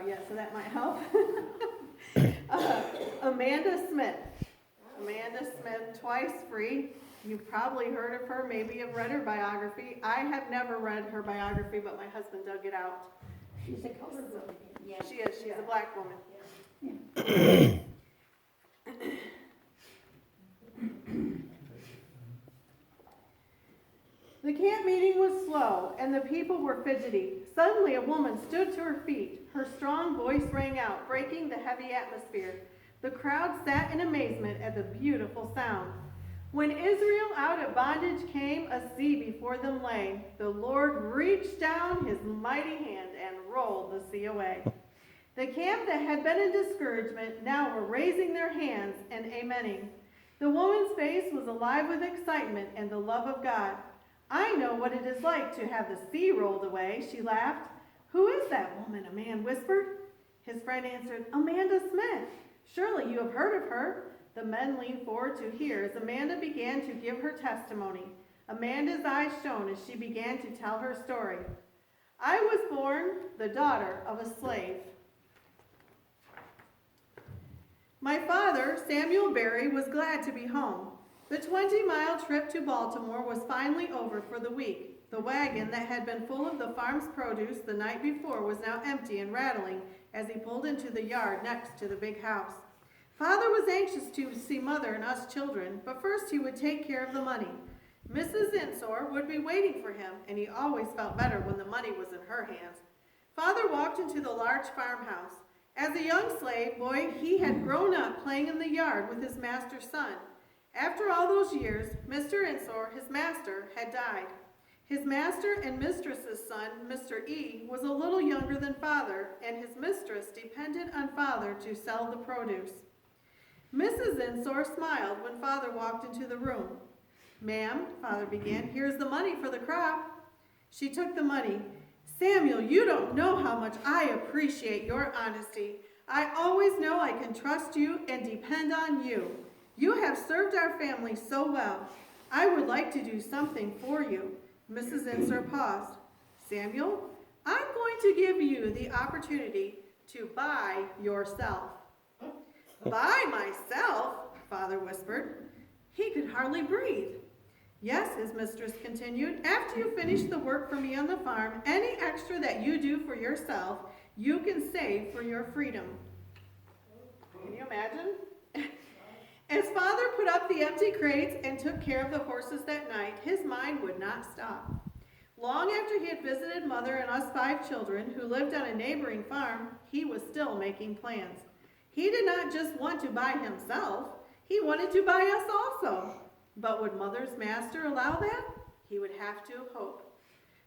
out yet, so that might help. Amanda Smith. Amanda Smith, twice free. You've probably heard of her, maybe have read her biography. I have never read her biography, but my husband dug it out. She's a colored woman. Yeah, she is. She's a black woman. The camp meeting was slow, and the people were fidgety. Suddenly, a woman stood to her feet. Her strong voice rang out, breaking the heavy atmosphere. The crowd sat in amazement at the beautiful sound. When Israel out of bondage came, a sea before them lay. The Lord reached down his mighty hand and rolled the sea away. The camp that had been in discouragement now were raising their hands and amening. The woman's face was alive with excitement and the love of God. I know what it is like to have the sea rolled away, she laughed. Who is that woman? A man whispered. His friend answered, Amanda Smith. Surely you have heard of her. The men leaned forward to hear as Amanda began to give her testimony. Amanda's eyes shone as she began to tell her story. I was born the daughter of a slave. My father, Samuel Berry, was glad to be home. The 20-mile trip to Baltimore was finally over for the week. The wagon that had been full of the farm's produce the night before was now empty and rattling as he pulled into the yard next to the big house. Father was anxious to see Mother and us children, but first he would take care of the money. Mrs. Ensor would be waiting for him, and he always felt better when the money was in her hands. Father walked into the large farmhouse. As a young slave boy, he had grown up playing in the yard with his master's son. After all those years, Mr. Ensor, his master, had died. His master and mistress's son, Mr. E., was a little younger than Father, and his mistress depended on Father to sell the produce. Mrs. Ensor smiled when Father walked into the room. Ma'am, Father began, here's the money for the crop. She took the money. Samuel, you don't know how much I appreciate your honesty. I always know I can trust you and depend on you. You have served our family so well. I would like to do something for you. Mrs. Ensor paused. Samuel, I'm going to give you the opportunity to buy yourself. Buy myself? Father whispered. He could hardly breathe. Yes, his mistress continued, after you finish the work for me on the farm, any extra that you do for yourself, you can save for your freedom. Can you imagine? As Father put up the empty crates and took care of the horses that night, his mind would not stop. Long after he had visited Mother and us 5 children who lived on a neighboring farm, he was still making plans. He did not just want to buy himself, he wanted to buy us also. But would Mother's master allow that? He would have to hope.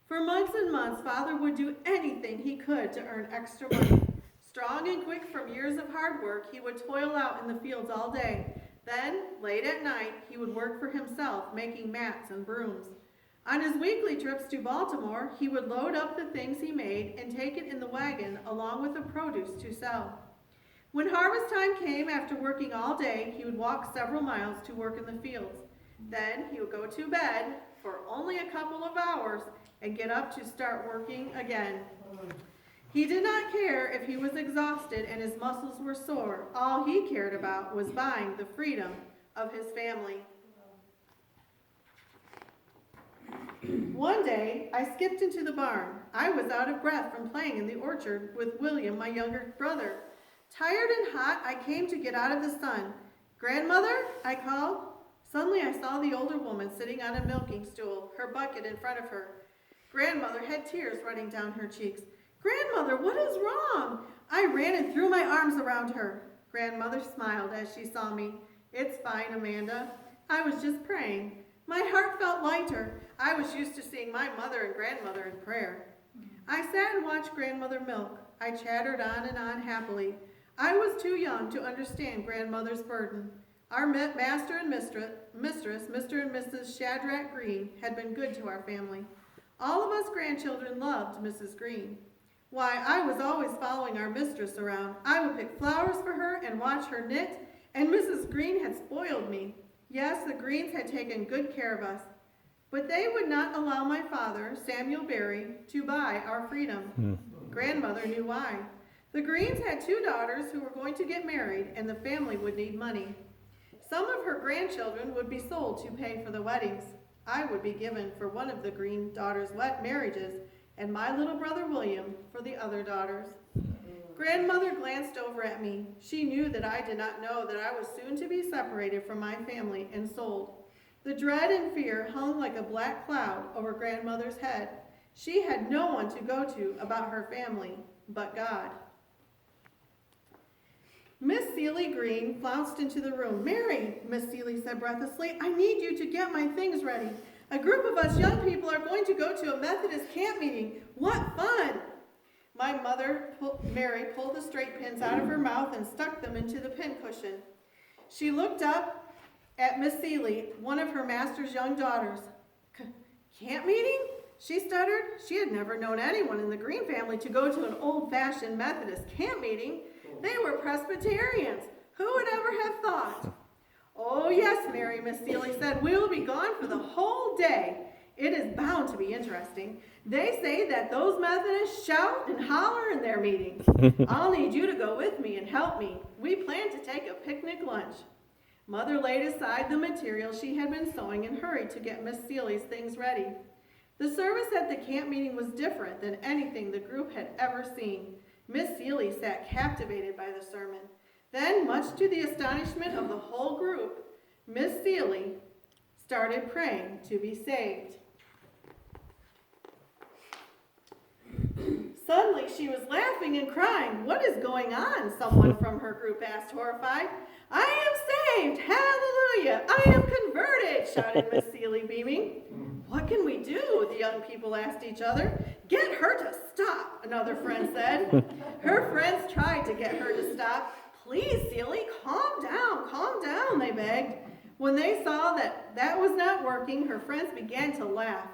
For months and months, Father would do anything he could to earn extra money. Strong and quick from years of hard work, he would toil out in the fields all day. Then, late at night, he would work for himself, making mats and brooms. On his weekly trips to Baltimore, he would load up the things he made and take it in the wagon along with the produce to sell. When harvest time came after working all day, he would walk several miles to work in the fields. Then he would go to bed for only a couple of hours and get up to start working again. He did not care if he was exhausted and his muscles were sore. All he cared about was buying the freedom of his family. One day, I skipped into the barn. I was out of breath from playing in the orchard with William, my younger brother. Tired and hot, I came to get out of the sun. Grandmother, I called. Suddenly I saw the older woman sitting on a milking stool, her bucket in front of her. Grandmother had tears running down her cheeks. Grandmother, what is wrong? I ran and threw my arms around her. Grandmother smiled as she saw me. It's fine, Amanda. I was just praying. My heart felt lighter. I was used to seeing my mother and grandmother in prayer. I sat and watched grandmother milk. I chattered on and on happily. I was too young to understand grandmother's burden. Our master and mistress, Mr. and Mrs. Shadrach Green, had been good to our family. All of us grandchildren loved Mrs. Green. Why, I was always following our mistress around. I would pick flowers for her and watch her knit, and Mrs. Green had spoiled me. Yes, the Greens had taken good care of us. But they would not allow my father, Samuel Berry, to buy our freedom. Grandmother knew why. The Greens had 2 daughters who were going to get married, and the family would need money. Some of her grandchildren would be sold to pay for the weddings. I would be given for one of the Green daughters' marriages, and my little brother William for the other daughters. Grandmother glanced over at me. She knew that I did not know that I was soon to be separated from my family and sold. The dread and fear hung like a black cloud over grandmother's head. She had no one to go to about her family but God. Miss Seeley Green flounced into the room. "Mary," Miss Seeley said breathlessly, "I need you to get my things ready. A group of us young people are going to go to a Methodist camp meeting. What fun!" My mother, Mary, pulled the straight pins out of her mouth and stuck them into the pincushion. She looked up at Miss Seeley, one of her master's young daughters. "Camp meeting?" she stuttered. She had never known anyone in the Green family to go to an old-fashioned Methodist camp meeting. They were Presbyterians. Who would ever have thought? "Oh, yes, Mary," Miss Seeley said. "We'll be gone for the whole day. It is bound to be interesting. They say that those Methodists shout and holler in their meetings. I'll need you to go with me and help me. We plan to take a picnic lunch." Mother laid aside the material she had been sewing and hurried to get Miss Seeley's things ready. The service at the camp meeting was different than anything the group had ever seen. Miss Seeley sat captivated by the sermon. Then, much to the astonishment of the whole group, Miss Seeley started praying to be saved. Suddenly, she was laughing and crying. "What is going on?" someone from her group asked, horrified. "I am saved! Hallelujah! I am converted!" shouted Miss Seeley, beaming. "What can we do?" the young people asked each other. "Get her to stop," another friend said. Her friends tried to get her to stop. "Please, Seeley, calm down," they begged. When they saw that was not working, her friends began to laugh.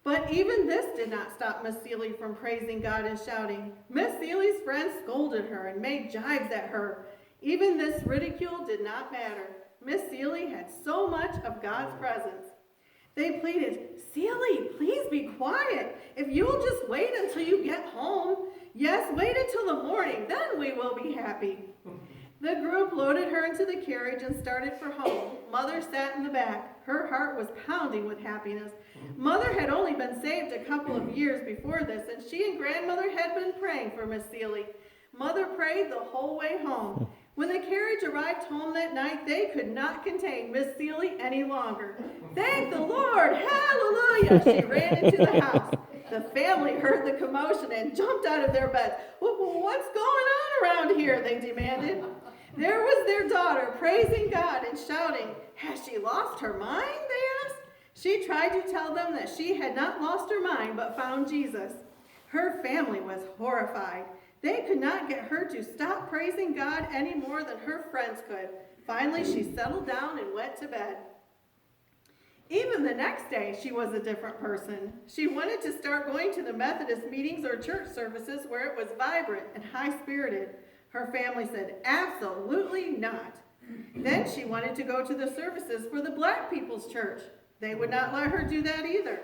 But even this did not stop Miss Seeley from praising God and shouting. Miss Seeley's friends scolded her and made jibes at her. Even this ridicule did not matter. Miss Seeley had so much of God's presence. They pleaded, "Seeley, please be quiet. If you'll just wait until you get home. Yes, wait until the morning, then we will be happy." The group loaded her into the carriage and started for home. Mother sat in the back. Her heart was pounding with happiness. Mother had only been saved a couple of years before this, and she and grandmother had been praying for Miss Seeley. Mother prayed the whole way home. When the carriage arrived home that night, they could not contain Miss Seeley any longer. "Thank the Lord! Hallelujah!" She ran into the house. The family heard the commotion and jumped out of their beds. "What's going on around here?" they demanded. There was their daughter praising God and shouting. "Has she lost her mind?" they asked. She tried to tell them that she had not lost her mind but found Jesus. Her family was horrified. They could not get her to stop praising God any more than her friends could. Finally, she settled down and went to bed. Even the next day, she was a different person. She wanted to start going to the Methodist meetings or church services where it was vibrant and high-spirited. Her family said, "Absolutely not." Then she wanted to go to the services for the Black People's Church. They would not let her do that either.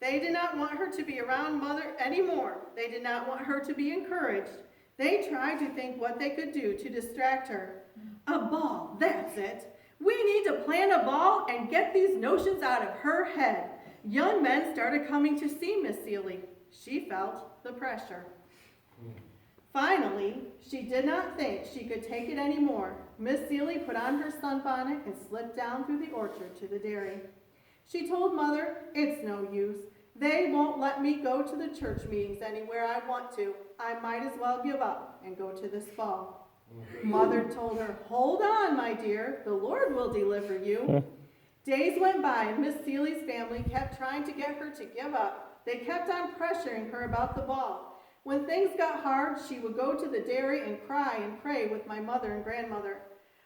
They did not want her to be around Mother anymore. They did not want her to be encouraged. They tried to think what they could do to distract her. "A ball, that's it. We need to plan a ball and get these notions out of her head." Young men started coming to see Miss Seeley. She felt the pressure. Finally, she did not think she could take it anymore. Miss Seeley put on her sunbonnet and slipped down through the orchard to the dairy. She told Mother, "It's no use. They won't let me go to the church meetings anywhere I want to. I might as well give up and go to this ball." Mother told her, "Hold on, my dear. The Lord will deliver you." Days went by and Miss Seeley's family kept trying to get her to give up. They kept on pressuring her about the ball. When things got hard, she would go to the dairy and cry and pray with my mother and grandmother.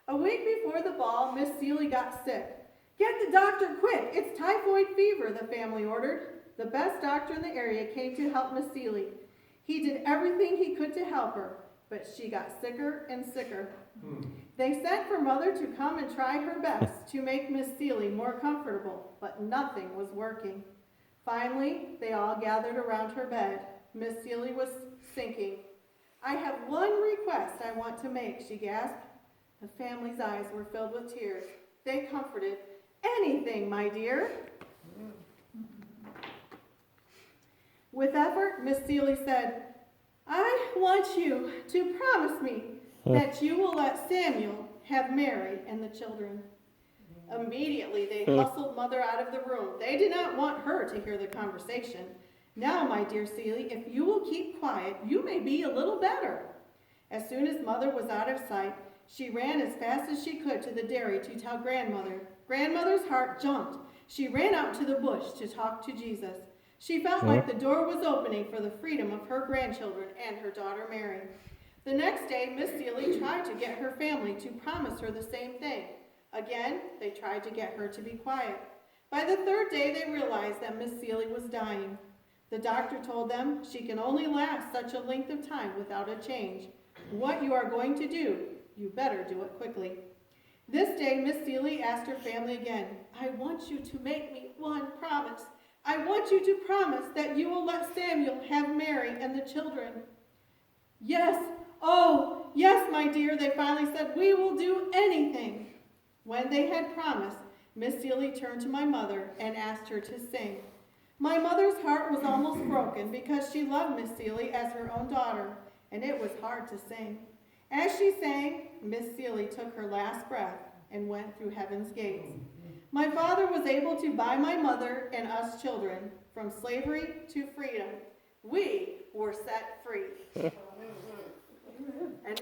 A week before the ball, Miss Seeley got sick. "Get the doctor quick. It's typhoid fever," the family ordered. The best doctor in the area came to help Miss Seeley. He did everything he could to help her, but she got sicker and sicker. They sent for Mother to come and try her best to make Miss Seeley more comfortable, but nothing was working. Finally, they all gathered around her bed. Miss Seeley was sinking. I have one request I want to make, she gasped. The family's eyes were filled with tears. They comforted. Anything, my dear. With effort, Miss Seeley said, I want you to promise me that you will let Samuel have Mary and the children. Immediately, they hustled Mother out of the room. They did not want her to hear the conversation. Now, my dear Seeley, if you will keep quiet, you may be a little better. As soon as Mother was out of sight, she ran as fast as she could to the dairy to tell Grandmother. Grandmother's heart jumped. She ran out to the bush to talk to Jesus. She felt like the door was opening for the freedom of her grandchildren and her daughter Mary. The next day, Miss Seeley tried to get her family to promise her the same thing. Again, they tried to get her to be quiet. By the third day, they realized that Miss Seeley was dying. The doctor told them she can only last such a length of time without a change. What you are going to do, you better do it quickly. This day, Miss Seeley asked her family again, I want you to make me one promise. I want you to promise that you will let Samuel have Mary and the children. Yes, oh, yes, my dear, they finally said, we will do anything. When they had promised, Miss Seeley turned to my mother and asked her to sing. My mother's heart was almost broken because she loved Miss Seeley as her own daughter, and it was hard to sing. As she sang, Miss Seeley took her last breath and went through heaven's gates. My father was able to buy my mother and us children from slavery to freedom. We were set free. And next